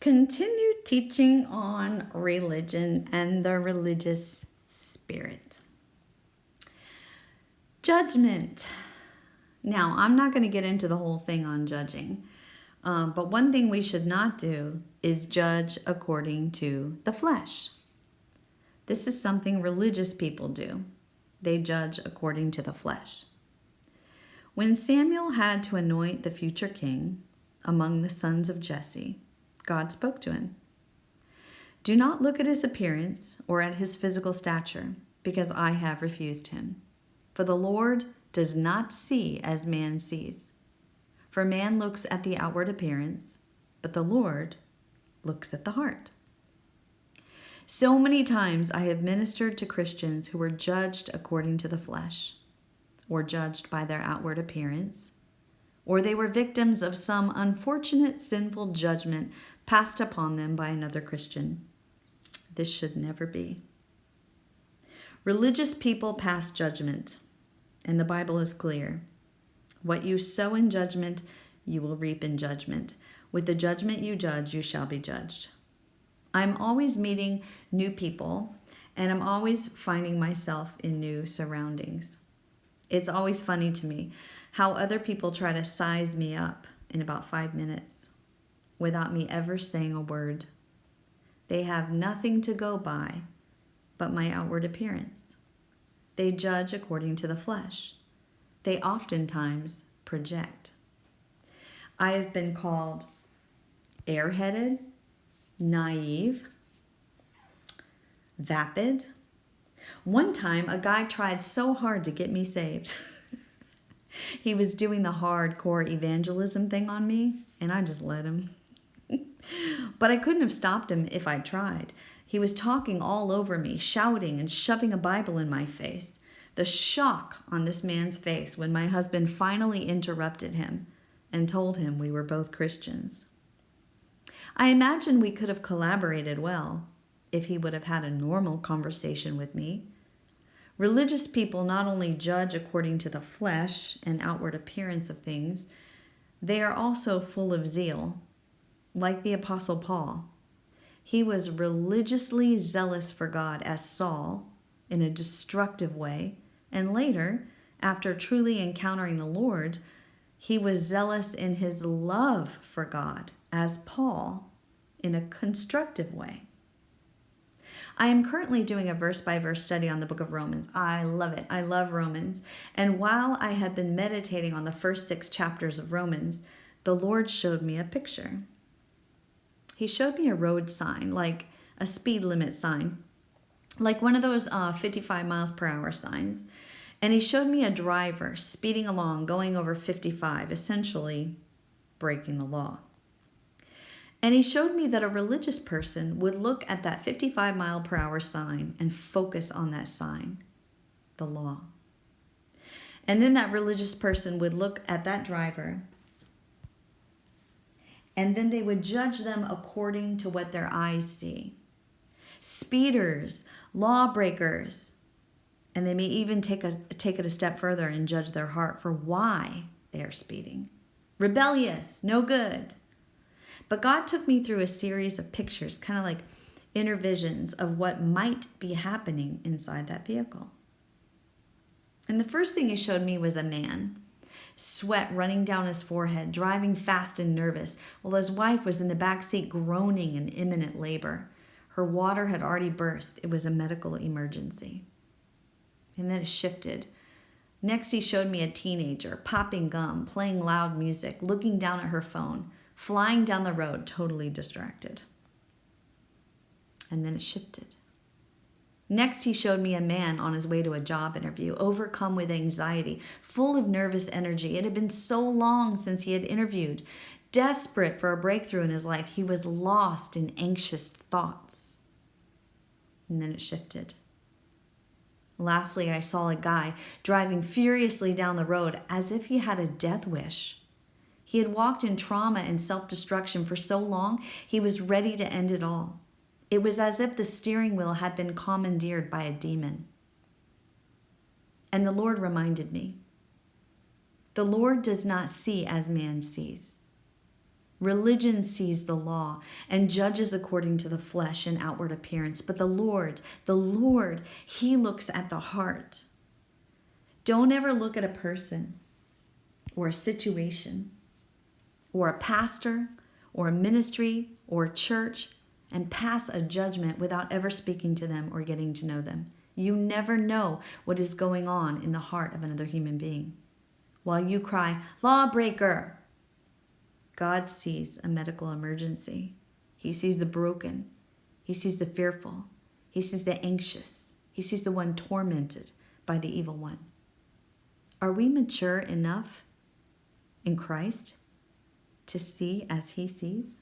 continue teaching on religion and the religious spirit. Judgment. Now, I'm not going to get into the whole thing on judging, but one thing we should not do is judge according to the flesh. This is something religious people do. They judge according to the flesh. When Samuel had to anoint the future king among the sons of Jesse, God spoke to him. Do not look at his appearance or at his physical stature, because I have refused him. For the Lord does not see as man sees. For man looks at the outward appearance, but the Lord looks at the heart. So many times I have ministered to Christians who were judged according to the flesh, or judged by their outward appearance, or they were victims of some unfortunate sinful judgment passed upon them by another Christian. This should never be. Religious people pass judgment, and the Bible is clear. What you sow in judgment, you will reap in judgment. With the judgment you judge, you shall be judged. I'm always meeting new people, and I'm always finding myself in new surroundings. It's always funny to me how other people try to size me up in about 5 minutes without me ever saying a word. They have nothing to go by but my outward appearance. They judge according to the flesh. They oftentimes project. I have been called airheaded, naive, vapid. One time, a guy tried so hard to get me saved. He was doing the hardcore evangelism thing on me, and I just let him. But I couldn't have stopped him if I'd tried. He was talking all over me, shouting and shoving a Bible in my face. The shock on this man's face when my husband finally interrupted him and told him we were both Christians. I imagine we could have collaborated well if he would have had a normal conversation with me. Religious people not only judge according to the flesh and outward appearance of things, they are also full of zeal, like the Apostle Paul. He was religiously zealous for God as Saul in a destructive way, and later, after truly encountering the Lord, he was zealous in his love for God as Paul in a constructive way. I am currently doing a verse-by-verse study on the book of Romans. I love it. I love Romans. And while I had been meditating on the first 6 chapters of Romans, the Lord showed me a picture. He showed me a road sign, like a speed limit sign, like one of those 55 miles per hour signs. And he showed me a driver speeding along, going over 55, essentially breaking the law. And he showed me that a religious person would look at that 55 mile per hour sign and focus on that sign, the law. And then that religious person would look at that driver, and then they would judge them according to what their eyes see. Speeders, lawbreakers, and they may even take it a step further and judge their heart for why they are speeding. Rebellious, no good. But God took me through a series of pictures, kind of like inner visions of what might be happening inside that vehicle. And the first thing he showed me was a man, sweat running down his forehead, driving fast and nervous, while his wife was in the back seat groaning in imminent labor. Her water had already burst. It was a medical emergency. And then it shifted. Next, he showed me a teenager popping gum, playing loud music, looking down at her phone, flying down the road, totally distracted. And then it shifted. Next, he showed me a man on his way to a job interview, overcome with anxiety, full of nervous energy. It had been so long since he had interviewed. Desperate for a breakthrough in his life, he was lost in anxious thoughts. And then it shifted. Lastly, I saw a guy driving furiously down the road as if he had a death wish. He had walked in trauma and self-destruction for so long, he was ready to end it all. It was as if the steering wheel had been commandeered by a demon. And the Lord reminded me, the Lord does not see as man sees. Religion sees the law and judges according to the flesh and outward appearance. But the Lord, He looks at the heart. Don't ever look at a person or a situation or a pastor or a ministry or a church and pass a judgment without ever speaking to them or getting to know them. You never know what is going on in the heart of another human being. While you cry, lawbreaker, God sees a medical emergency. He sees the broken. He sees the fearful. He sees the anxious. He sees the one tormented by the evil one. Are we mature enough in Christ to see as He sees?